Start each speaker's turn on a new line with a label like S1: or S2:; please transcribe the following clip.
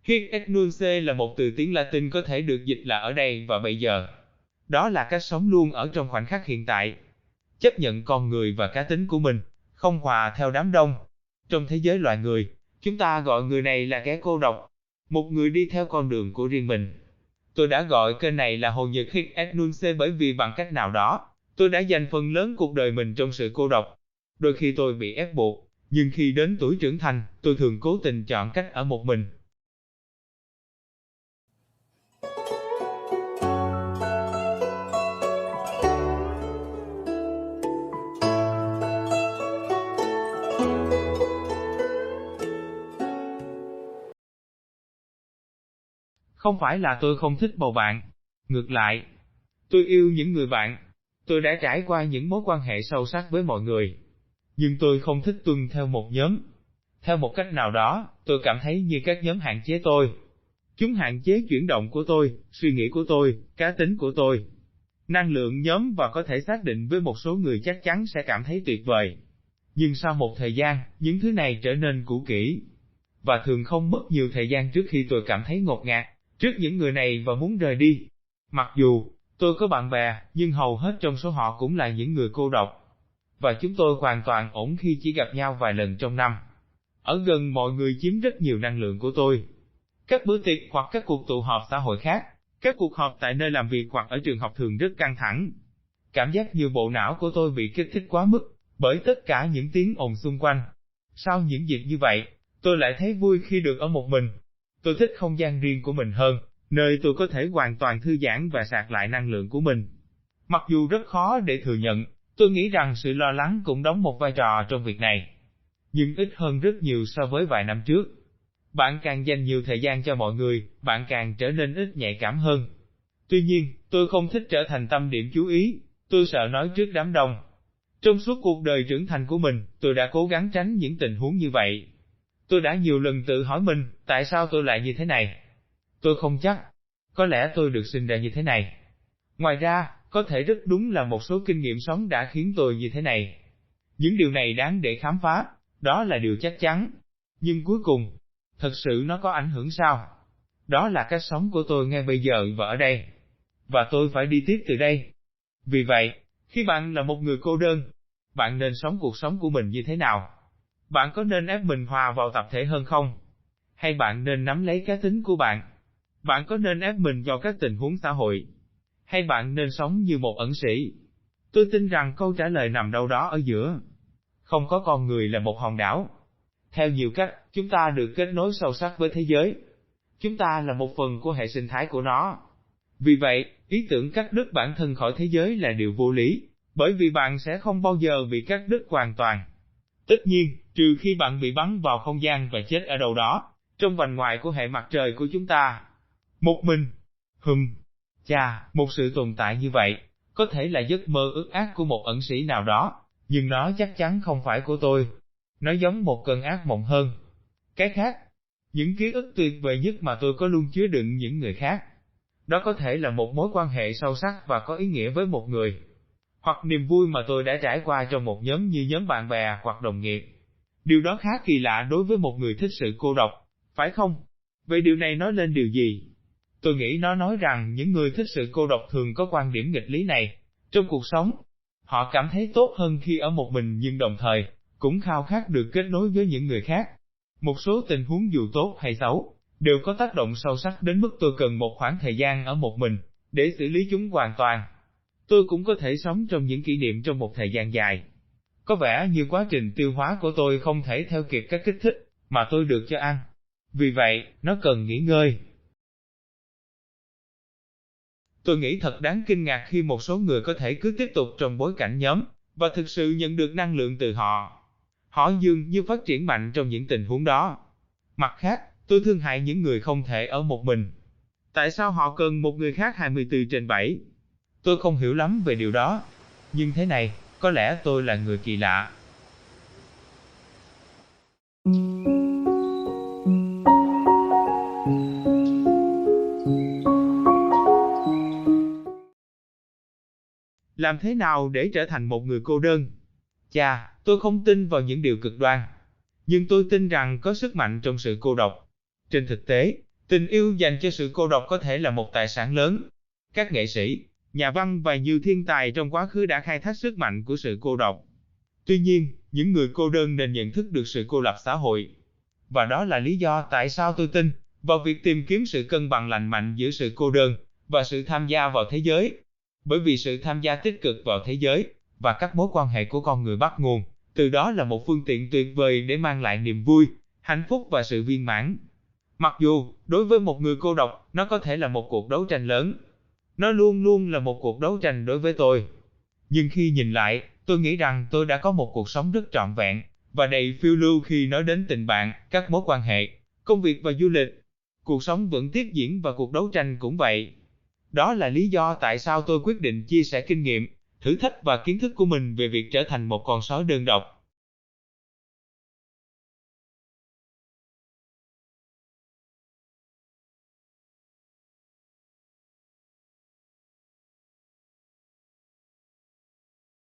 S1: Hic et nunc là một từ tiếng Latin có thể được dịch là ở đây và bây giờ. Đó là cách sống luôn ở trong khoảnh khắc hiện tại. Chấp nhận con người và cá tính của mình, không hòa theo đám đông. Trong thế giới loài người, chúng ta gọi người này là kẻ cô độc, một người đi theo con đường của riêng mình. Tôi đã gọi kênh này là Hồ Nhật Hic et nunc bởi vì bằng cách nào đó, tôi đã dành phần lớn cuộc đời mình trong sự cô độc. Đôi khi tôi bị ép buộc, nhưng khi đến tuổi trưởng thành, tôi thường cố tình chọn cách ở một mình. Không phải là tôi không thích bầu bạn. Ngược lại, tôi yêu những người bạn. Tôi đã trải qua những mối quan hệ sâu sắc với mọi người. Nhưng tôi không thích tuân theo một nhóm. Theo một cách nào đó, tôi cảm thấy như các nhóm hạn chế tôi. Chúng hạn chế chuyển động của tôi, suy nghĩ của tôi, cá tính của tôi. Năng lượng nhóm và có thể xác định với một số người chắc chắn sẽ cảm thấy tuyệt vời. Nhưng sau một thời gian, những thứ này trở nên cũ kỹ. Và thường không mất nhiều thời gian trước khi tôi cảm thấy ngột ngạt trước những người này và muốn rời đi. Mặc dù tôi có bạn bè, nhưng hầu hết trong số họ cũng là những người cô độc. Và chúng tôi hoàn toàn ổn khi chỉ gặp nhau vài lần trong năm. Ở gần mọi người chiếm rất nhiều năng lượng của tôi. Các bữa tiệc hoặc các cuộc tụ họp xã hội khác, các cuộc họp tại nơi làm việc hoặc ở trường học thường rất căng thẳng. Cảm giác như bộ não của tôi bị kích thích quá mức bởi tất cả những tiếng ồn xung quanh. Sau những dịp như vậy, tôi lại thấy vui khi được ở một mình. Tôi thích không gian riêng của mình hơn, nơi tôi có thể hoàn toàn thư giãn và sạc lại năng lượng của mình. Mặc dù rất khó để thừa nhận, tôi nghĩ rằng sự lo lắng cũng đóng một vai trò trong việc này. Nhưng ít hơn rất nhiều so với vài năm trước. Bạn càng dành nhiều thời gian cho mọi người, bạn càng trở nên ít nhạy cảm hơn. Tuy nhiên, tôi không thích trở thành tâm điểm chú ý, tôi sợ nói trước đám đông. Trong suốt cuộc đời trưởng thành của mình, tôi đã cố gắng tránh những tình huống như vậy. Tôi đã nhiều lần tự hỏi mình, tại sao tôi lại như thế này? Tôi không chắc. Có lẽ tôi được sinh ra như thế này. Ngoài ra, có thể rất đúng là một số kinh nghiệm sống đã khiến tôi như thế này. Những điều này đáng để khám phá, đó là điều chắc chắn. Nhưng cuối cùng, thật sự nó có ảnh hưởng sao? Đó là cách sống của tôi ngay bây giờ và ở đây. Và tôi phải đi tiếp từ đây. Vì vậy, khi bạn là một người cô đơn, bạn nên sống cuộc sống của mình như thế nào? Bạn có nên ép mình hòa vào tập thể hơn không? Hay bạn nên nắm lấy cá tính của bạn? Bạn có nên ép mình vào các tình huống xã hội? Hay bạn nên sống như một ẩn sĩ? Tôi tin rằng câu trả lời nằm đâu đó ở giữa. Không có con người là một hòn đảo. Theo nhiều cách, chúng ta được kết nối sâu sắc với thế giới. Chúng ta là một phần của hệ sinh thái của nó. Vì vậy, ý tưởng cắt đứt bản thân khỏi thế giới là điều vô lý, bởi vì bạn sẽ không bao giờ bị cắt đứt hoàn toàn. Tất nhiên, trừ khi bạn bị bắn vào không gian và chết ở đâu đó, trong vành ngoài của hệ mặt trời của chúng ta. Một mình. Một sự tồn tại như vậy, có thể là giấc mơ ước ác của một ẩn sĩ nào đó, nhưng nó chắc chắn không phải của tôi. Nó giống một cơn ác mộng hơn. Cái khác, những ký ức tuyệt vời nhất mà tôi có luôn chứa đựng những người khác. Đó có thể là một mối quan hệ sâu sắc và có ý nghĩa với một người. Hoặc niềm vui mà tôi đã trải qua trong một nhóm như nhóm bạn bè hoặc đồng nghiệp. Điều đó khá kỳ lạ đối với một người thích sự cô độc, phải không? Vậy điều này nói lên điều gì? Tôi nghĩ nó nói rằng những người thích sự cô độc thường có quan điểm nghịch lý này. Trong cuộc sống, họ cảm thấy tốt hơn khi ở một mình nhưng đồng thời, cũng khao khát được kết nối với những người khác. Một số tình huống dù tốt hay xấu, đều có tác động sâu sắc đến mức tôi cần một khoảng thời gian ở một mình, để xử lý chúng hoàn toàn. Tôi cũng có thể sống trong những kỷ niệm trong một thời gian dài. Có vẻ như quá trình tiêu hóa của tôi không thể theo kịp các kích thích mà tôi được cho ăn. Vì vậy, nó cần nghỉ ngơi. Tôi nghĩ thật đáng kinh ngạc khi một số người có thể cứ tiếp tục trong bối cảnh nhóm, và thực sự nhận được năng lượng từ họ. Họ dường như phát triển mạnh trong những tình huống đó. Mặt khác, tôi thương hại những người không thể ở một mình. Tại sao họ cần một người khác 24/7? Tôi không hiểu lắm về điều đó. Nhưng thế này, có lẽ tôi là người kỳ lạ. Làm thế nào để trở thành một người cô đơn? Tôi không tin vào những điều cực đoan. Nhưng tôi tin rằng có sức mạnh trong sự cô độc. Trên thực tế, Tình yêu dành cho sự cô độc có thể là một tài sản lớn. Các nghệ sĩ, nhà văn và nhiều thiên tài trong quá khứ đã khai thác sức mạnh của sự cô độc. Tuy nhiên, những người cô đơn nên nhận thức được sự cô lập xã hội. Và đó là lý do tại sao tôi tin vào việc tìm kiếm sự cân bằng lành mạnh giữa sự cô đơn và sự tham gia vào thế giới. Bởi vì sự tham gia tích cực vào thế giới và các mối quan hệ của con người bắt nguồn, từ đó là một phương tiện tuyệt vời để mang lại niềm vui, hạnh phúc và sự viên mãn. Mặc dù, đối với một người cô độc, nó có thể là một cuộc đấu tranh lớn. Nó luôn luôn là một cuộc đấu tranh đối với tôi. Nhưng khi nhìn lại, tôi nghĩ rằng tôi đã có một cuộc sống rất trọn vẹn và đầy phiêu lưu khi nói đến tình bạn, các mối quan hệ, công việc và du lịch. Cuộc sống vẫn tiếp diễn và cuộc đấu tranh cũng vậy. Đó là lý do tại sao tôi quyết định chia sẻ kinh nghiệm, thử thách và kiến thức của mình về việc trở thành một con sói đơn độc.